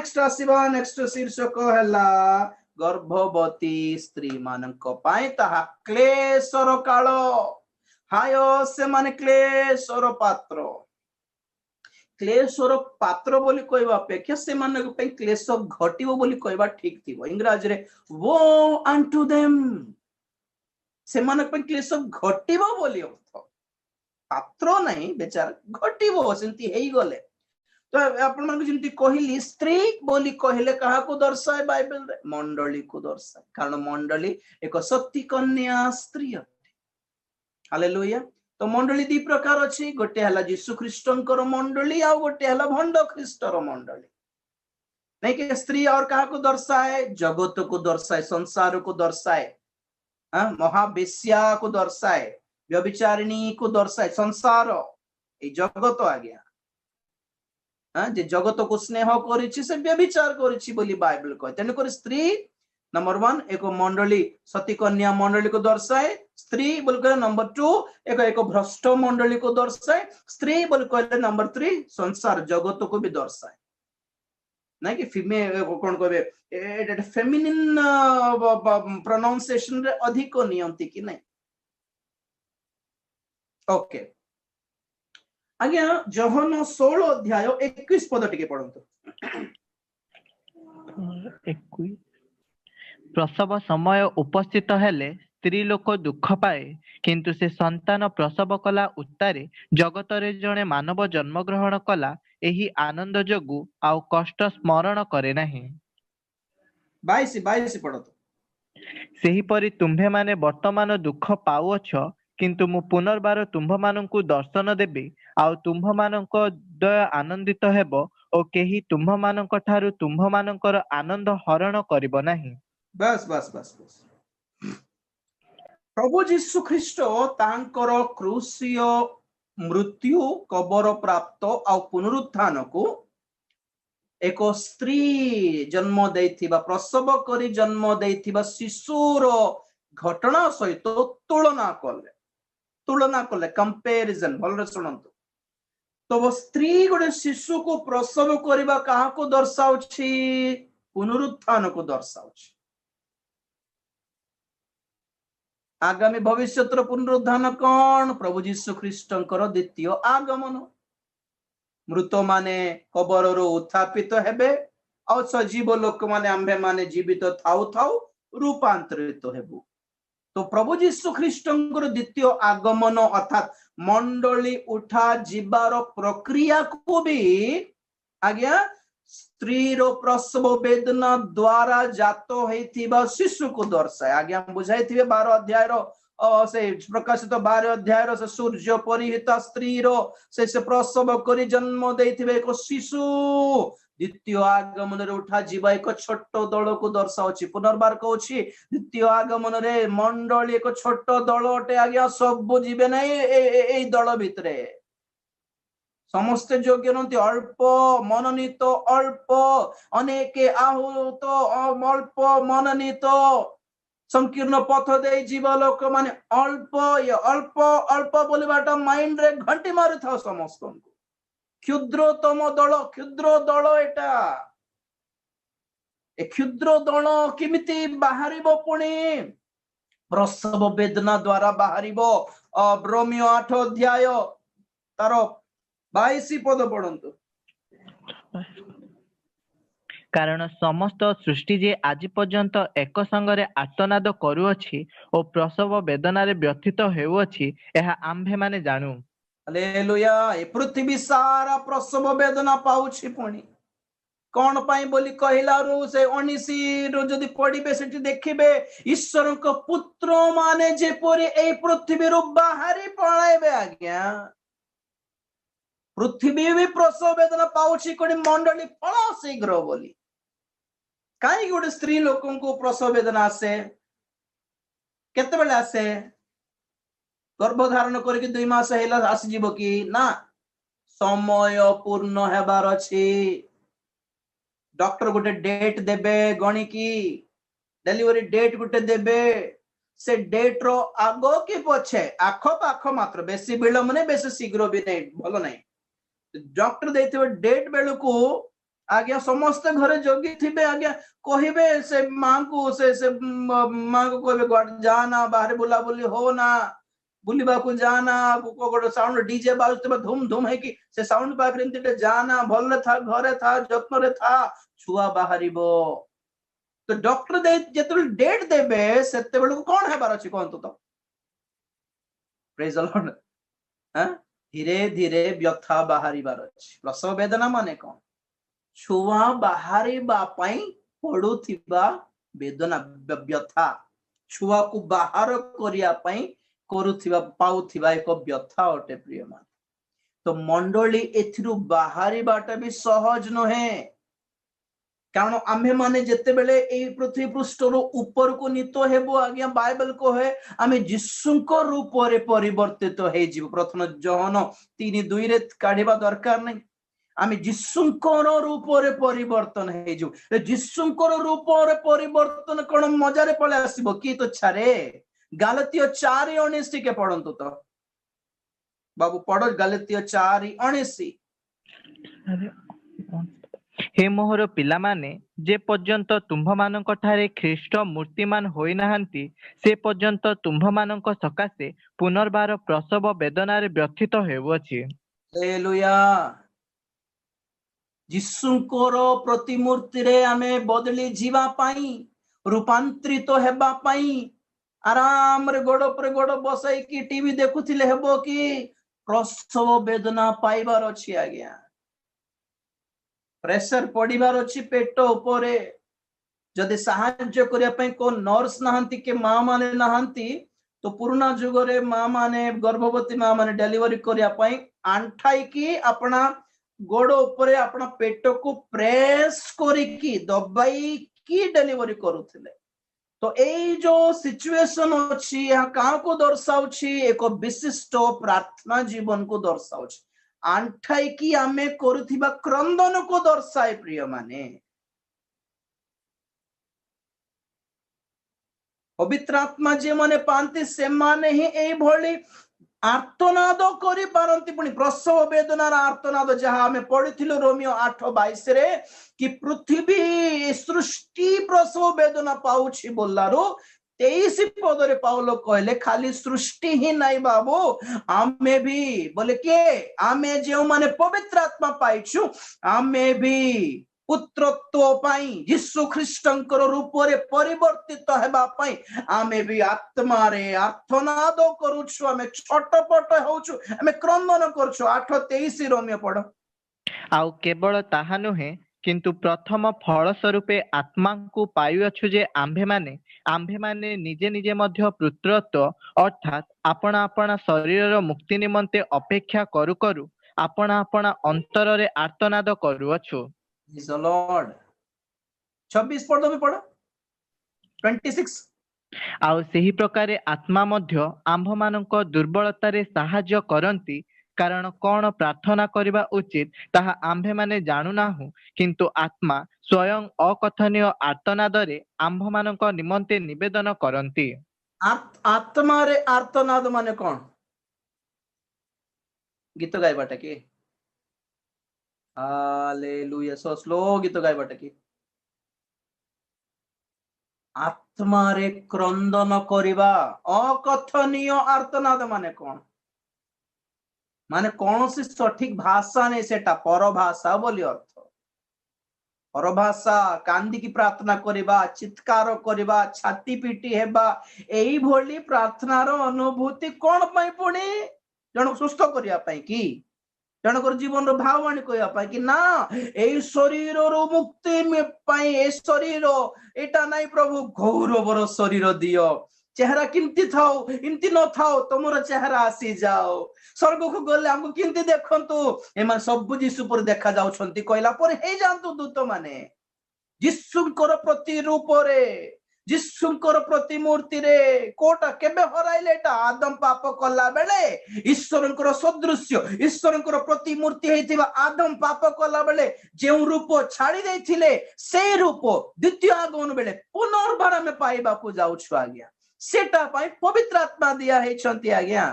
Next आसीबा next शीर्षक हैला गर्भवती स्त्री मानक पाए ताहा क्लेशर काल हाय से माने क्लेशर पात्र बोली कहवा अपेक्षा से मानक पे क्लेश घटिबो बोली कहवा ठीक थिबो इंग्रजी रे वो अनटू देम से मानक पे क्लेश घटिबो बोली अर्थ पात्र नहीं बेचार घटिबो सेंती हेई गले तो आपण मन जेंती कहली स्त्री बोली कहले काहा को दर्शाए बाइबल रे मंडली को दर्शाए कारण मंडली एक सती कन्या स्त्री अटे हालेलुया तो मंडली दी प्रकार अछि गोटे हला यीशु ख्रीष्टंकर मंडली आ गोटे हला भंड ख्रीष्टर मंडली नहीं कि स्त्री और काहा को दर्शाए जगत को दर्शाए संसार को दर्शाए महावेश्या को दर्शाए व्यभिचारिणी को दर्शाए संसार ए जगत आज्ञा जे जगत को स्नेह करिछि से व्यभिचार करिछि बोली बाइबल कहे तेन कर स्त्री नंबर 1 एक मंडली सती कन्या मंडली को दर्शाए स्त्री बोल कहले नंबर 2 एक भ्रष्ट मंडली को दर्शाए स्त्री बोल कहले नंबर 3 संसार जगत को भी दर्शाए नहीं कि फीमेल कोन कहबे एटा फेमिनिन प्रोनाउंसिएशन रे अधिक नियंती कि नहीं ओके आज्ञा जहन 16 अध्याय 21 पद टिके पढंतु 21 प्रसव समय उपस्थित हेले स्त्री लोक दुख पाए किंतु से संतान प्रसव कला उत्तारे जगत रे जणे मानव जन्म ग्रहण कला एही आनंद जोगु आउ कष्ट स्मरण करे नाही 22 पढंतु सेही परि तुम्भे माने वर्तमान दुख पाउछ किंतु मु पुनर्बार तुम्भ माननकु दर्शन देबे आउ तुम्भ माननक दया आनंदित हेबो ओ केही तुम्भ माननक ठारू तुम्भ माननकर आनंद हरण करिबो नाही बस बस बस बस प्रभु यीशु ख्रीष्ट तांकर क्रूसीय मृत्यु कबर प्राप्त आ पुनरुत्थान को एक स्त्री जन्म देथिबा प्रसव करी जन्म देथिबा शिशुर घटना सहित तुलना कले कंपैरिजन भलरे सुनंतु तो वो स्त्री गोटे शिशु को प्रसव करबा काहा को दर्शाउछि पुनरुत्थान को दर्शाउछि आगामी भविष्यतर पुनरुत्थान कौन प्रभु यीशु ख्रीष्टंकर द्वितीय आगमन मृत माने कबर उत्थापित हेबे और सजीव लोक माने आंबे माने जीवित थाउ थाउ रूपांतरित हेबु तो प्रभु यीशु ख्रीष्टंकर द्वितीय आगमन अर्थात मंडली उठा जीवार प्रक्रिया को भी आज्ञा स्त्री रो प्रसव वेदना द्वारा जात होइथिबा शिशु को दर्शाए आज्ञा बुझाइथिबे 12 अध्याय रो से प्रकाशित 12 अध्याय रो से सूर्य परिहिता स्त्री रो से प्रसव करी जन्म देथिबे एक शिशु द्वितीय आगमन रे उठा जीवा एक छोट दल को दर्शाउछि पुनर्बार कहछि द्वितीय आगमन रे मंडली एक छोट दल अटे आज्ञा सब जीवे नै एई दल भितरे समस्त योग्य नथि अल्प मननीत अल्प अनेके आहूत अल्प मननीत संकीर्ण पथ दे जीव लोक माने अल्प अल्प अल्प बोलिबाटा माइंड रे घंटी मारि था समस्त को क्षुद्रतम दल एटा ए क्षुद्र दल किमिति बाहरिबो पुणी प्रसव वेदना द्वारा बाहरिबो रोमियो 8 अध्याय तार 22 पद पढंतु कारण समस्त सृष्टि जे आज पर्यंत एक संगरे आर्तनाद करूअछि ओ प्रसव वेदना रे व्यथित हेउअछि एहा आम्भे माने जानू हालेलुया ए पृथ्वी सारा प्रसव वेदना पाउछि पुणी कौन पाई बोली कहलारू से 19 रो जदी पढिबे सेठी देखिबे ईश्वर को पुत्र माने जेपरि ए पृथ्वी रो बाहरी पळाइबे आज्ञा पृथ्वी भी प्रसव वेदना पाउछि कोडी मंडली पळा शीघ्र बोली काई गोटे स्त्री लोकन को प्रसव वेदना आसे केते बेले आसे गर्भधारण करके 2 मास हेला आसी जीवो कि ना समय पूर्ण हेबार अछि डॉक्टर गोटे डेट देबे गणी की डिलीवरी डेट गोटे देबे से डेट रो आगो कि पछे आखो पाखो मात्र बेसी विलंब नै बेसी शीघ्र भी नै भलो नै डॉक्टर देथिबे डेट बेलु को आज्ञा समस्त घरे जगी थे आज्ञा कहे से माँ को से माँ को कहे जाना बाहर बुला बुली हो ना बुलिबा को जाना गोटे साउंड डीजे बाजुवा धूम धूम है कि से साउंड पाखे जाना भल था घरे था जत्न था छुआ बाहर। तो डॉक्टर जो डेट देवे से कौन है अच्छी कहतु तो प्रेज द लॉर्ड। धीरे धीरे व्यथा बाहर अच्छी प्रसव वेदना माने कौन छुआ बाहर पड़ुथिबा वेदना व्यथा छुआ को बाहर करने करुथिबा पाउथिबा एक व्यथा अटे प्रिय मान। तो मंडली एथिरु बाहरी बाटा भी सहज नहे कारण आम्हे माने जेते बेले ए पृथ्वी पृष्ठर ऊपर को नीत हेबो आज्ञा बाइबल को है आमे जिसुको रूप रे परिवर्तित हे जीव प्रथम जहन 3:2 रे काढिबा दरकार नहीं आमे जिसुंकर रूप रे परिवर्तन हे जो जिसुंकर रूप रे परिवर्तन कोन मजा रे पळे आसीबो की तो छारे गालातिया 4:19 टिके पढंतु तो बाबू पढो गालातिया 4:19। हे मोहर पिला माने जे पर्यंत तुम्भ मानक ठारे ख्रीष्ट मूर्तिमान होई नाहंती से पर्यंत तुम्भ मानक सकाशे पुनर्बार प्रसव वेदना रे व्यथित हेउअछि। हालेलुया। जिसुंकर प्रतिमूर्ति रे आमे बदली जीवा पाई रूपांतरित हेबा पाई आराम रे गोड़ पर गोड़ बसाई की टीवी देखुथिले हेबो कि प्रसव वेदना पाइबार अछि आज्ञा प्रेशर पड़िबार अछि पेट उपरे जदि साहाय्य करिया पई को नर्स नाहंती के मां माने नाहंती तो पुराना जुग रे मां माने गर्भवती मां माने डिलीवरी करिया पई आंठाई की अपना गोड़ उपरे अपना पेट को प्रेस करिकी दबाई की डिलीवरी करुथिले। तो ए जो सिचुएशन अछि यहाँ कहाँ को दर्शाउछि एक विशिष्ट प्रार्थना जीवन को दर्शाउछि आंठाई की आमे करुथिबा क्रंदन को दर्शाए प्रिय माने। पवित्र आत्मा जे माने पांति से माने ही ए भली आर्तनाद करि पारंती पुनी प्रसव वेदनार आर्तनाद जहाँ हमें पढ़िथिलु रोमियो 8:22 रे कि पृथ्वी सृष्टि प्रसव वेदना पाउछि बोलारो 23 पदरे पाउलो कहले खाली सृष्टि ही नहीं बाबू आमे भी बोले के आमे जो माने पवित्र आत्मा पाइछु आमे भी पुत्रत्व पाई यीशु ख्रीष्टंकर रूप रे परिवर्तित हेबा पाई आमे भी आत्मा रे आर्तनाद करूछु आमे छटपट होछु आमे क्रंदन करछु 8:23 रोमियो पढ़। आउ केवल ताहा नुहे किंतु प्रथम फल स्वरूपे आत्मा को पाइअछु जे आम्भे माने निजे निजे मध्य पुत्रत्व अर्थात अपना अपना शरीर मुक्ति निमंते अपेक्षा करू करू अपना अपना अंतर रे आर्तनाद करूअछु। Praise the Lord। 26 पढ़ दो पढ़ 26। आउ सेही प्रकारे आत्मा मध्य आम्भ मानक दुर्बलता रे साहाय्य करंती कारण कौन प्रार्थना करिबा उचित ताहा आम्भे माने जानु नाहु किंतु आत्मा स्वयं अकथनीय आर्तनाद रे आम्भ मानक निमंते निवेदन करंती। आत्मा रे आर्तनाद माने कौन गीत गाइबाटा की हालेलुया सो स्लो गीत गाइबाटा की आत्मा रे क्रंदन करिबा अकथनीय आर्तनाद माने कौन माने कौन सी सठिक भाषा नहीं सेटा परभाषा बोली अर्थ परभाषा कांदी की प्रार्थना करिबा चित्कार करिबा छाती पीटी हेबा एई भोली प्रार्थनार अनुभूति कौन पाई पुणी जन सुस्थ करिया पाई कि जनकर जीवन भाववाणी कहवा कि ना ए शरीर मुक्ति पाई ए शरीर एटा नहीं प्रभु गौरवर शरीर दियो चेहरा किमती थाओ इमती न थाओ तुमर चेहरा आसी जाओ स्वर्ग को गले हमको किमती देखंतु एमा सब यीशु पर देखा जाउछंती कहला पर हे जानतु दूत माने यीशुकर प्रति रूप रे यीशुकर प्रतिमूर्ति रे कोटा केबे हराइले एटा आदम पाप कला बेले ईश्वरंकर सदृश्य ईश्वरंकर प्रतिमूर्ति हेतिबा आदम पाप कला बेले जे रूप छाड़ी देथिले से रूप द्वितीय आगमन बेले पुनर्बार में पाइबा को जाउछु आज्ञा सेटा पाई पवित्र आत्मा दिया हेछंती आज्ञा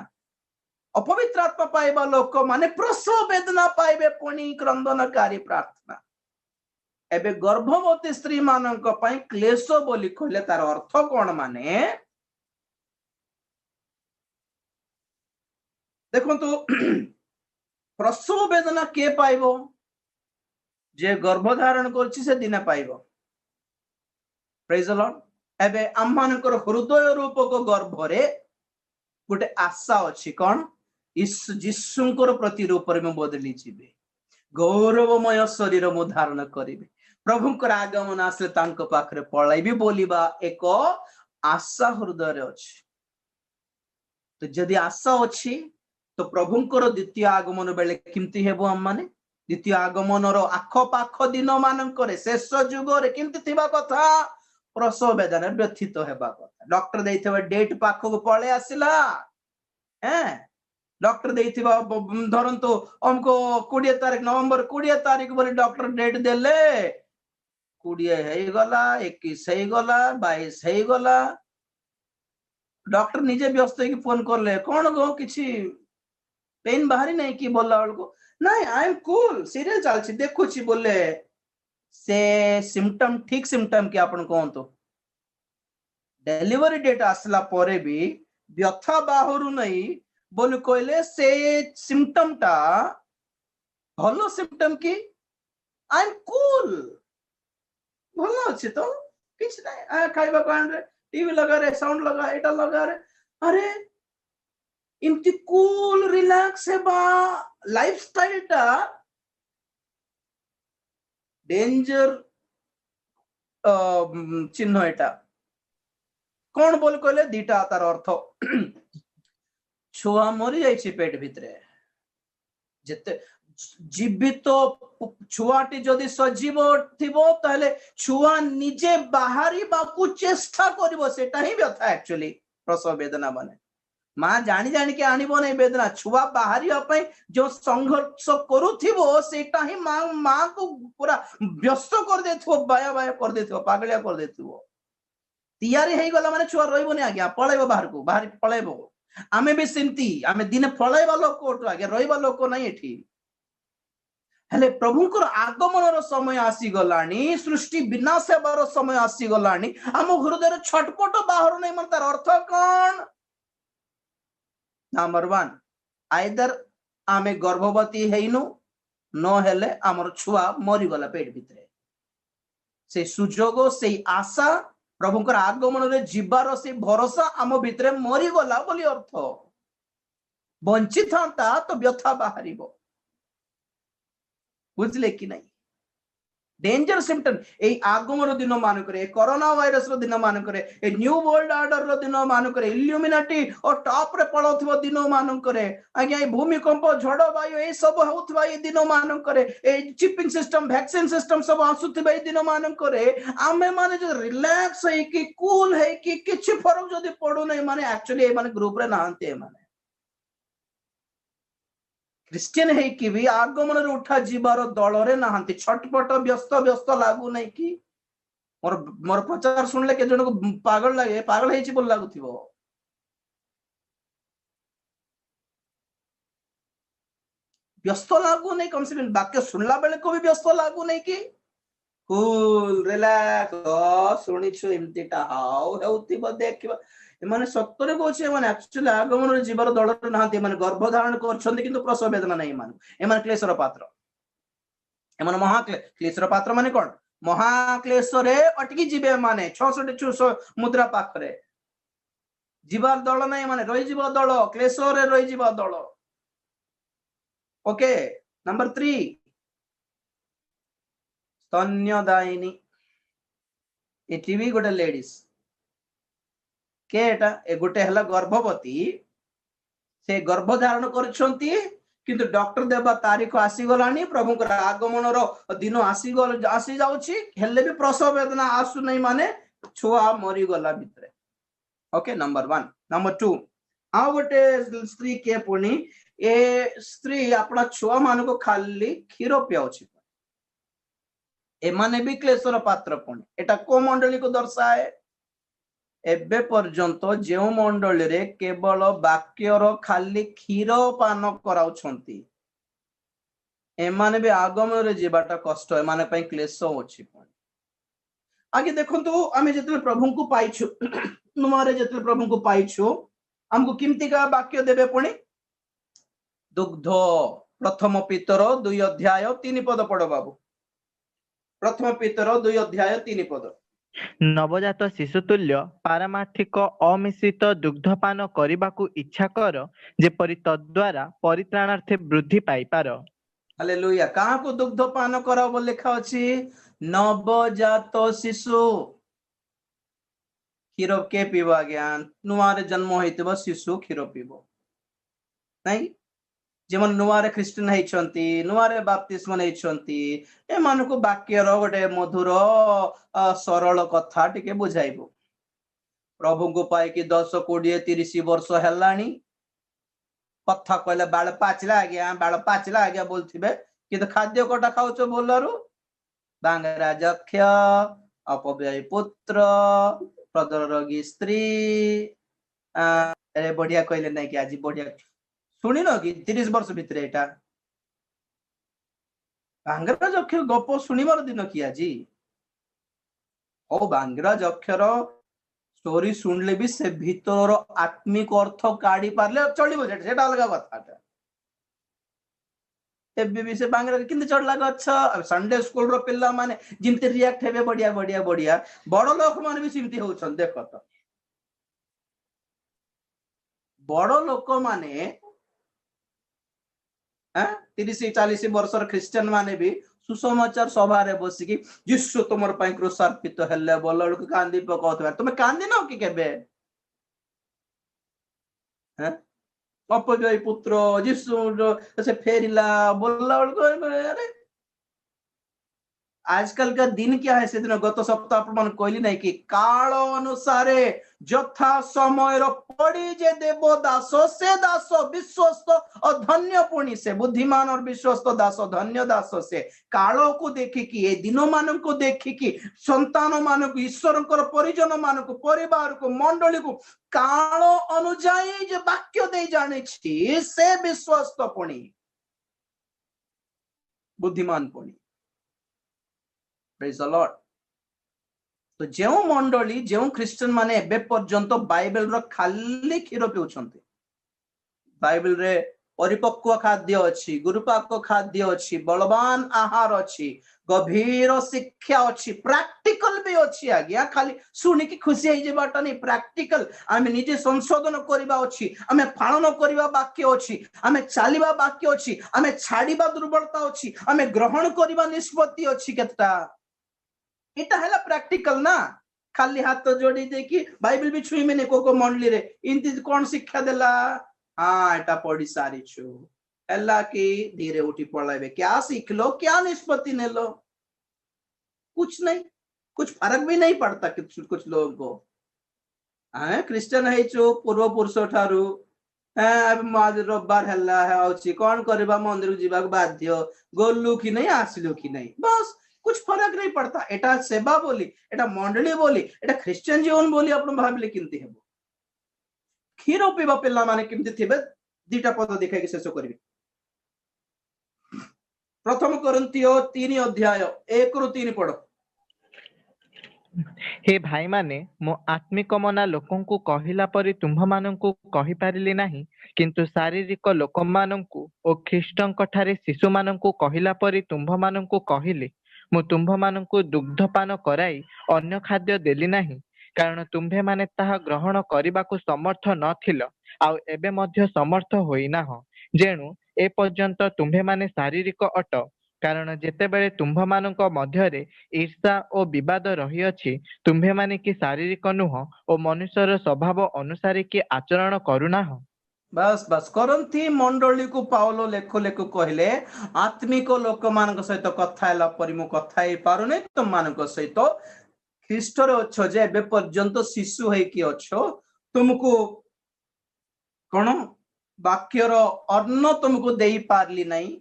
अपवित्र आत्मा पाइबा लोक माने प्रसव वेदना पाइबे पुणी क्रंदनकारी प्रार्थना एबे गर्भवती स्त्री मानक पई क्लेश बोली कहले तार अर्थ कोन माने देखो तो प्रसव वेदना के पाइबो जे गर्भधारण करछि से दिन पाइबो प्रेज द लॉर्ड एबे आम मानकर हृदय रूपक गर्भरे गोटे आशा अछि कोन जीशुंकर प्रतिरूप में बदली जीवे गौरवमय शरीर मु धारण करिवे प्रभुंकर आगमन आसले तांको पाखरे पळाइबी बोलिबा एक आशा हृदय रे अछि तो जदि आशा अछि तो प्रभुंकर द्वितीय आगमन बेले किमती हेबो हम माने द्वितीय आगमन रो आखो पाखो दिन मानकर शेष जुग रे किमती थिबा कथा प्रसव वेदना व्यथित हेबा कथा डॉक्टर देइथबा डेट पाखो पळे आसिला हैं डॉक्टर देइथिबा धरंतु हमको 20 तारीख नवंबर 20 तारीख बोली डॉक्टर डेट देले 20 हे गला 21 हे गला 22 हे गला डॉक्टर निजे व्यस्त होई फोन करले कोन गो किछि पेन बाहरी नहीं कि बोलला को नहीं आई एम कूल सीरियल चलछि देखुछि बोले से सिम्पटम ठीक सिम्पटम कि आपण कहंतो डिलीवरी डेट आसला परे भी व्यथा बाहरु नहीं बोल कहले से सिम्पटम टा भलो सिम्पटम की आई एम कूल भलो अछि तो किछ नहीं आ खाइबा कान रे टीवी लगा रे साउंड लगा एटा लगा रे अरे इमती कूल रिलैक्स हेबा लाइफस्टाइल टा डेंजर चिन्ह एटा कौन बोल कहले दीटा तार अर्थ छुआ मरी जाइछि पेट भितरे जेते जीवित छुआटी जदि सजीव थिबो ताले छुआ निजे बाहरी बाकू चेष्टा करिवो सेटा ही व्यथा एक्चुअली प्रसव वेदना माने मां जानी जानी के आनिबो नै वेदना छुआ बाहरी अपय जो संघर्ष करूथिबो सेटा ही मां को पूरा व्यस्त कर देथिबो बाया बाया कर देथिबो पागलिया कर देथिबो तैयारी हे गला माने छुआ रहइबो नै आज्ञा पळेबो बाहर पळेबो आमे भी सिमती आमे दिन फळाइबा लोक कोट आगे रहिबा लोक नै एठी हेले प्रभुंकर आगमन समय आसी गलानी सृष्टि विनाश हेबार समय आसी गलानी आम हृदय छटपट बाहर नै मन तार अर्थ कोन नंबर 1 आइदर आमे गर्भवती हेइनु न हेले हमर छुआ मरी गला पेट भितरे से सुजोग से आशा प्रभुंकर आगमन रे जीवार से भरोसा आम भितरे मरी गला बोली अर्थ बंचित था तो व्यथा बाहरिबो बुझले कि नहीं डेंजर सिम्पटम ए आगमन दिन मान करे कोरोना वायरस रो दिन मान करे ए न्यू वर्ल्ड ऑर्डर रो दिन मान करे इल्यूमिनाटी और टॉप रे पळोथबो दिन मान करे आज्ञा ए भूमिकंप झड़ वायु ए सब होथबा ए दिन मान करे ए चिपिंग सिस्टम वैक्सीन सिस्टम सब आसुथबा ए दिन मान करे आमे माने जो रिलैक्स है कि कूल है कि किछि फरक जदी पडो नै माने एक्चुअली ए माने ग्रुप रे नाहंते ए माने क्रिश्चियन है कि भी आगमन रे उठा जीवार दल रे नाहंती छटपट व्यस्त व्यस्त लागू नै कि मोर मोर प्रचार सुनले के जन को पागल लागे पागल हेछि बोल लागुथिबो व्यस्त लागू नै कम से कम वाक्य सुनला बेले को भी व्यस्त लागू नै कि कूल रिलैक्स सुनी छु एमतीटा हाउ हेउथिबो देखिबो माने सत्तरे कोछि माने एक्चुअली आगमन रे जीवर दल रे नाहंती माने गर्भधारण करछन्ती किंतु प्रसव वेदना नै मान ए माने क्लेशर पात्र ए माने क्लेशर पात्र माने कोन महाक्लेश रे अटकी जीवे माने 66 मुद्रा पाखरे जीवर दल नै माने रहि जीव दल क्लेश रे रहि जीव दल ओके नंबर 3 स्तन्यदायिनी एटी भी गोटे लेडीज केटा ए गोटे हला गर्भवती से गर्भधारण करछंती किंतु डॉक्टर देबा तारीख आसी गलानी प्रभुकर आगमन रो दिन आसी जाउची हेले भी प्रसव वेदना आसु नै माने छुआ मरी गला भितरे ओके नंबर 1 नंबर 2 आ गोटे स्त्री के पुनी ए स्त्री अपना छुआ मान को खाली क्षीर पियाउची ए माने भी क्लेशर पात्र पुनी एटा को मंडली को दर्शाए एबे पर्यंत जो मंडली रे केवल वाक्यर खाली क्षीर पान कराउछंती एमाने भी आगमन रे जीवाटा कष्ट एमाने पई क्लेश अछि। आगे देखंतु आमे जेतले प्रभु को पाइछु नुमारे जेतले प्रभु को पाइछु हमको किमती का वाक्य देबे पुणी दुग्ध प्रथम पीतर 2 अध्याय 3 पद पढ़ बाबू। प्रथम पीतर 2 अध्याय 3 पद। ନବଜାତ ଶିଶୁତୁଲ୍ୟ ପାରମାର୍ଥିକ ଅମିଶ୍ରିତ ଦୁଗ୍ଧପାନ କରିବାକୁ ଇଚ୍ଛା କର, ଯେପରି ତଦ୍ଦ୍ୱାରା ପରିତ୍ରାଣାର୍ଥେ ବୃଦ୍ଧି ପାଇପାର। हालेलुया। कहाँ को दुग्ध पान करा बोल लिखा अछि? नवजात शिशु। क्षीर के पीब आज्ञा? नुआरे जन्म होइतबो शिशु क्षीर पीब नहीं। जेमन नुआरे ख्रिस्टियन हेइछंती, नुआरे बाप्तिस्म नेइछंती, ए मानको वाक्यर गोटे मधुर सरल कथा टिके बुझाइबो। प्रभु को पाई कि 10 20 30 वर्ष हेलानी कथा कहले बाल पाचला आज्ञा बोलथिबे किंतु खाद्य कोटा खाउछो बोलरू बांगरा जक्ष अपव्ययी पुत्र प्रदर रोगी स्त्री अरे बढ़िया कहले नहीं कि आज बढ़िया सुनी न कि 30 वर्ष भितर एटा बांगरा जक्ष गप सुनिबार दिन कि आज ओ बांगरा जक्षर स्टोरी सुनले भी से भीतर आत्मिक अर्थ काढ़ी पारले चलिबो सेटा अलग कथा। एबे भी से बांगरा किंतु चढ़ला गछ संडे स्कूल रो पिल्ला माने जिंते रिएक्ट हेबे बढ़िया बढ़िया बढ़िया बड़ लोक माने भी सिमती होछन। देखो तो बड़ लोक माने 30 40 वर्षर ख्रिस्टियन माने भी सुसमाचार सभा रे बसिकी यीशु तुमर पई क्रूसार्पित हेले बोलड़ को कांदी पकौतबा तुमे कांदी न कि केबे अपव्ययी पुत्र यीशु से फेरिला बोलला अरे आजकल का दिन क्या है? सेदिन गत सप्ताह अपन कहली नहीं कि काल अनुसारे यथा समय पड़ी जे देव दास से दास विश्वस्त और धन्य पुणी से बुद्धिमान और विश्वस्त दास धन्य दास से काल को देखिकी ये दिनों मान को देखिकी संतान मान को ईश्वर परिजन मान को परिवार को मंडली को काल अनुजाई जे वाक्य दे जाने से विश्वस्त पुणी बुद्धिमान पुणी। Praise the Lord. तो जो मंडली जो ख्रिस्टियन माने एबे पर्यंत बाइबल रो खाली क्षीर पिउछंती बाइबल रे परिपक्व खाद्य अछि गुरुपाक खाद्य अछि बलवान आहार अछि गभीर शिक्षा अछि प्रैक्टिकल भी अछि आज्ञा खाली सुनी की खुशी होई जेबाटा नहीं प्रैक्टिकल आमे निजे संशोधन करिबा अछि आमे पालन करिबा वाक्य अछि आमे चालिबा वाक्य अछि आमे छाड़ीबा दुर्बलता अछि आमे ग्रहण करिबा निष्पत्ति अछि केतटा इटा हैला प्रैक्टिकल ना खाली हाथ तो जोड़ी दे कि बाइबल भी छुई मैंने को मंडली रे इनती कौन शिक्षा देला हाँ एटा पढ़ी सारी छु हैला कि धीरे उठी पढ़ाइबे क्या सीख लो क्या निष्पत्ति ने लो कुछ नहीं कुछ फर्क भी नहीं पड़ता कुछ लोगों को क्रिश्चियन है छु पूर्व पुरुष ठारू रविवार हैला है अछि कौन करबा मंदिर जीवा बाध्य गोलू कि नहीं आसलू कि नहीं बस कुछ फर्क नहीं पड़ता एटा सेवा बोली एटा मंडली बोली एटा ख्रिस्टियन जीवन बोली आपण भाबिले किंती हेबो क्षीर पीबा पिल्ला माने किंती थिबे दीटा पद देखाई शेष करबी। प्रथम कोरिन्थियो 3 अध्याय 1 रु 3 पढ़। हे भाई माने मो आत्मिक मना लोकंकु कहिला परि तुम्भ मानंकु कहि पारिली नाही, किंतु शारीरिक लोक मानंकु ओ ख्रीष्टंक ठारे शिशु मानंकु कहिला परि तुम्भ मानंकु कहिली। मु तुम्भ मानंकु दुग्धपान कराई अन्य खाद्य देली नाही, कारण तुम्भे माने ताहा ग्रहण करिबाकु समर्थ नथिल आउ एबे मध्य समर्थ होइनाह, जेणु ए पर्यंत तुम्भे माने शारीरिक अट। कारण जेतेबेले तुम्भ मानंक मध्यरे ईर्षा और विवाद रही अछि, तुम्भे माने कि शारीरिक नुह और मनुष्यर स्वभाव अनुसारे कि आचरण करुनाह। बस बस करंती मंडली को पाउलो लेखो लेखो कहले आत्मिक लोक मान सहित कथा हैला परि मु कथा हे पारुने तुम मान सहित ख्रीष्टर अच्छो जे एबे पर्यंत शिशु है कि अच्छो तुमको कौन वाक्यर अन्न तुमको देई पारली नहीं,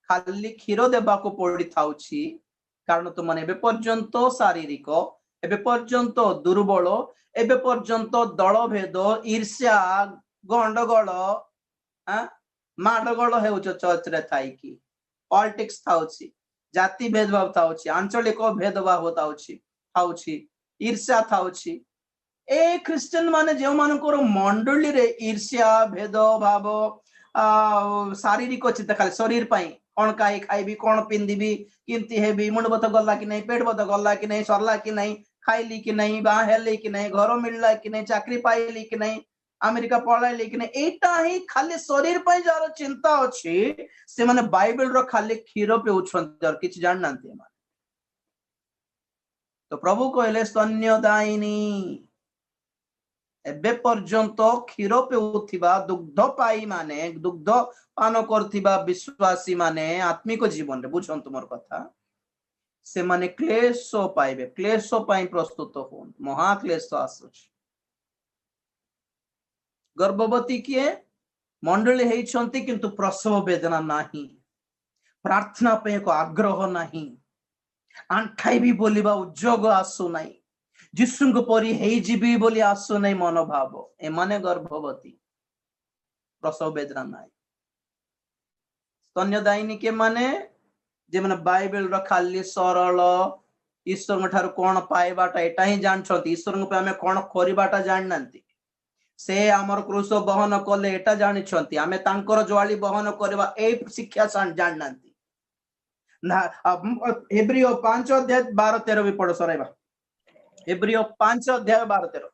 खाली क्षीर देबा को पड़ी थाउछि, कारण तुम एबे पर्यंत शारीरिक एबे पर्यंत दुर्बल एबे पर्यंत दल भेद ईर्ष्या गंडगोल माडगोल हेउछ चर्च रे थाई कि पॉलिटिक्स थाउची जाति भेदभाव थाउची आंचलिक भेदभाव थाउची ईर्ष्या थाउची ए ख्रिस्टियन माने जो मानकर मंडली रे ईर्ष्या भेदभाव शारीरिक चिंता खाली शरीर पाई कौन खाई खाइबी कौन पिंधिबी किंती हेबी मुंड बत गला कि नहीं पेट बत गला कि नहीं सरला कि नहीं खाइली कि नहीं बा हेली कि नहीं घर मिलला कि नहीं चाकरी पाइली कि नहीं अमेरिका पळाइली कि नहीं एटा ही खाली शरीर पाई जार चिंता अछि से माने बाइबल रो खाली क्षीर पेउछन और किछ जान नांती तो प्रभु कहले स्तन्यदायिनी एबे पर्यंत क्षीर पेउथिबा दुग्ध पाई माने दुग्ध पान करथिबा विश्वासी माने आत्मिक जीवन रे बुझंतु मोर कथा से माने क्लेश पाइबे क्लेश पाई प्रस्तुत होन महाक्लेश आसुछ गर्भवती किए मंडली हेइछंती किंतु प्रसव वेदना नाही प्रार्थना पे एक आग्रह नाही आंठाइबी बोलिबा उद्योग आसु नाही जिसुंग परी हेई जीवी बोली आसु नहीं मनोभाव ए माने गर्भवती प्रसव वेदना नाही स्तन्यदायिनी के माने जे माने बाइबल रो खाली सरल ईश्वर ठार कोन पाइबाटा एटा ही जानछंती ईश्वर पे हमें कोन करिबाटा जाननांती से आमर क्रूस बहन कले एटा जानिछंती आमे तांकर ज्वाली बहन करबा ए शिक्षा जाननांती ना हेब्रियो 5 अध्याय 12-13 भी पढ़ो सराइबा हेब्रियो 5 अध्याय 12-13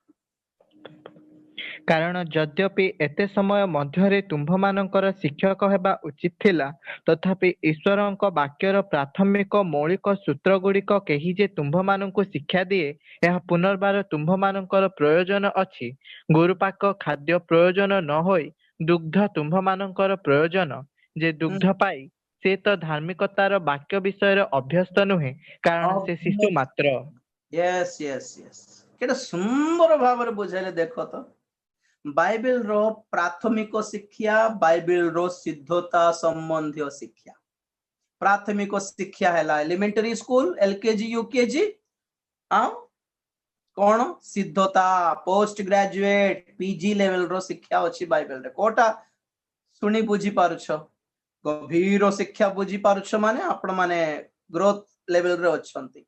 कारण यद्यपि एते समय मध्यरे तुम्भमानंकर शिक्षक हेबा उचित थिला तथापि ईश्वरंक वाक्यर प्राथमिक मौलिक सूत्र गुड़िक केही जे तुम्भमानंकु शिक्षा दिए यह पुनर्बार तुम्भमानंकर प्रयोजन अछि गुरुपाक खाद्य प्रयोजन न होई दुग्ध तुम्भमानंकर प्रयोजन जे दुग्ध पाई से तो धार्मिकतार वाक्य विषय अभ्यस्त नुहे कारण से शिशु मात्र यस यस यस केटा सुंदर भाव रे बुझाइले देखो तो बाइबल रो प्राथमिक शिक्षा बाइबल रो सिद्धता संबंधी शिक्षा प्राथमिक शिक्षा है एलिमेंटरी स्कूल एलकेजी यूकेजी कौन सिद्धता पोस्ट ग्रेजुएट पीजी लेवल रो शिक्षा अच्छी बाइबल रे कोटा सुनी बुझी पारुछ गभीर शिक्षा बुझी पारुछ माने आपण माने ग्रोथ लेवल रे अछंती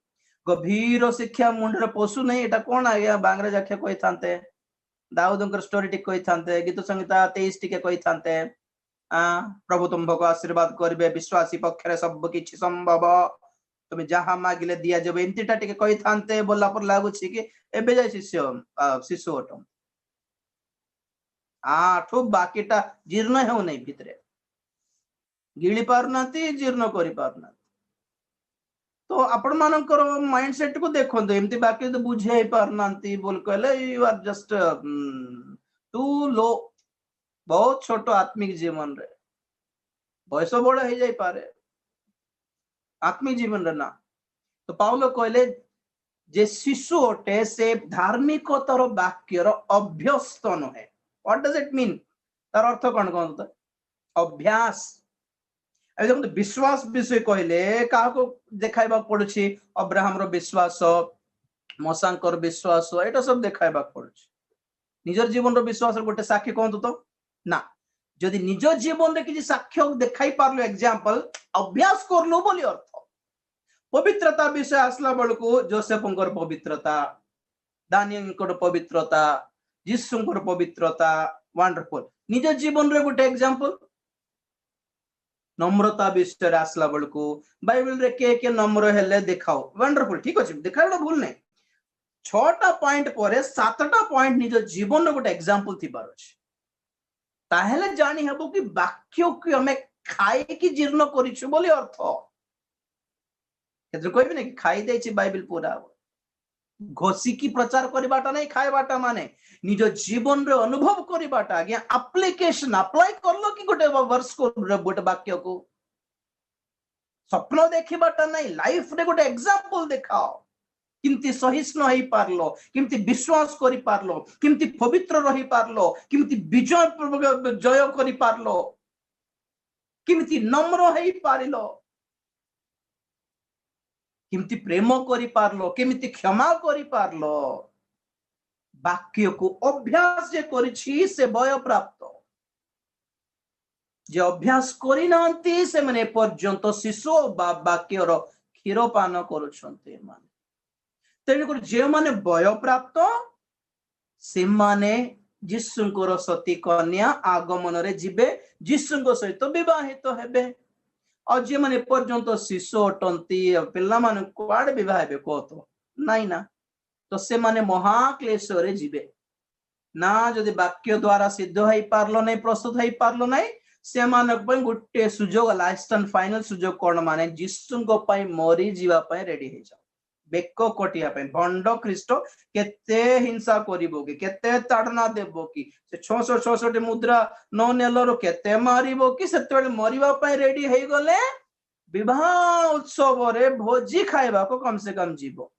गभीर शिक्षा मुंडर पोसु नहीं एटा कोन आया बांग्रेज आख्या कोइ थांते दाऊदंकर स्टोरी टिक कोइ थांते गीत संगीता 23 टिके कोइ थांते प्रभु तुमको आशीर्वाद करबे विश्वासी पक्षरे सब किछि संभव तुम जहा मागिले दिया जब एंतीटा टिके कोइ थांते बोला पर लागु छी कि एबे जाय शिशु ओटम ठो बाकीटा जीर्ण हेउ नै भितरे गिळी पारनाती जीर्ण करि पारनाती तो आपण मानकर माइंडसेट को देखंतो एमती बाकी तो बुझे पारनाती बोल कहले you are just to low बहुत छोट आत्मिक जीवन रे बयस बड़ हो जाई पारे आत्मिक जीवन रे ना तो पाउलो कहले जे शिशु ओटे से धार्मिकतार वाक्यर अभ्यस्त नहे व्हाट डज इट मीन तार अर्थ कोन कोन तो अभ्यास देखो विश्वास विषय कहले क्या देखाइबा पड़ुछि अब्राहम रो विश्वास मसांकर विश्वास एटा सब देखाइबा पड़ुछि निजर जीवन रो विश्वास गोटे साक्षी कहंतु तो ना जदि निज जीवन रे किछि साक्ष्य देखाई पारलो एग्जांपल अभ्यास करलो बोली अर्थ पवित्रता विषय आसला बेलको जोसेफंकर पवित्रता दानियलंकर पवित्रता यीशुंकर पवित्रता वंडरफुल निज जीवन रे गोटे एग्जांपल नम्रता विषय आसला बेलको बाइबल रे के नम्र हेले देखाओ वंडरफुल ठीक अछि देखाइबा भूल नै 6टा पॉइंट परे 7टा पॉइंट निज जीवन रो गोटे एग्जांपल थिबार अछि ताहेले जानि हेबो कि वाक्य कि हमें खाइ कि जीर्ण करिछु बोली अर्थ केत्र कहबे नै खाइ दैछि बाइबल पूरा घोसी की प्रचार करिबाटा नै खाइबाटा माने निज जीवन रे अनुभव करिबाटा आज्ञा एप्लीकेशन अप्लाई करलो कि गोटे वर्ष को गोटे वाक्य को स्वप्न देखिबाटा नै लाइफ रे गोटे एग्जांपल देखाओ किमती सहिष्णु होई पारलो किमती विश्वास करि पारलो किमती पवित्र रही पारलो किमती विजय जय करि पारलो किमती नम्र होई पारिलो किमती प्रेम करि पारलो किमती क्षमा करि पारलो वाक्य को अभ्यास जे करिछि से वय प्राप्त जे अभ्यास करि नांती से माने पर्यंत शिशु बा वाक्यर क्षीर पान करुछन्ते माने तेणुकर जे माने वय प्राप्त से माने जीशुंकर सती कन्या आगमन रे जिबे जीशुंक सहित विवाहित हेबे और जे माने पर्यंत शिशु अटंती पिल्ला मान कुआडे विवाह हेबे को तो नाइ ना तो से माने महाक्लेश रे जिबे ना जदि वाक्य द्वारा सिद्ध होई पारलो नै प्रस्तुत होई पारलो नै से मानक पय गुट्टे सुजोग लास्ट एंड फाइनल सुजोग कोन माने जीशुंक पय मरी जीवा पय रेडी हे जाओ बेक कटिया पे भंड ख्रीष्ट केते हिंसा करिवो कि केते ताड़ना देबो कि से 666 मुद्रा न नेलरो केते मारिबो कि सेतेबेले मरिबा पय रेडी हे गले विवाह उत्सव रे भोजी खाइबा को कम से कम जीवो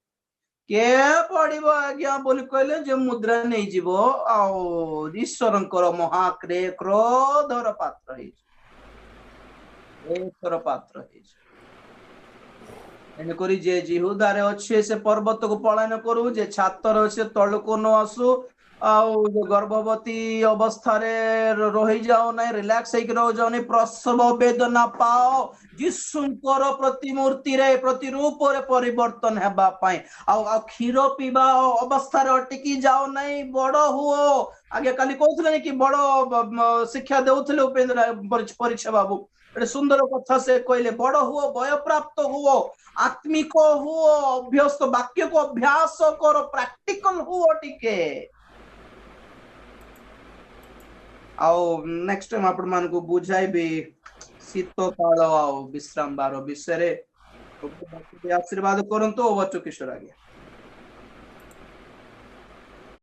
के पड़िबो आज्ञा बोली कहले जे मुद्रा नै जीवो आ ईश्वरंकर महाक्रे क्रोधर पात्र हे क्रोधर पात्र हे एनकरी जे जिहुदारे अच्छे से पर्वत को पलायन करू जे छातर अच्छे तल को न आसु आउ गर्भवती अवस्था रे रही जाओ नै रिलैक्स हे रह जाओ नै प्रसव वेदना पाओ जीशुंकर प्रतिमूर्ति रे प्रतिरूप रे परिवर्तन हेबा पई आ क्षीर पीबा अवस्था रे अटकी जाओ नै बड़ हुओ आगे काली कहथले कि बड़ शिक्षा देउथले उपेंद्र परीक्षा बाबू एटे सुंदर कथा से कहले बड़ हुओ वय प्राप्त हुओ आत्मिक हुओ अभ्यस्त वाक्य को अभ्यास कर प्रैक्टिकल हुओ टिके आओ नेक्स्ट टाइम आपण मान को बुझाइबे शीत काल आ विश्राम बार विषय रे आशीर्वाद करंतो बच्चों किशोर आगे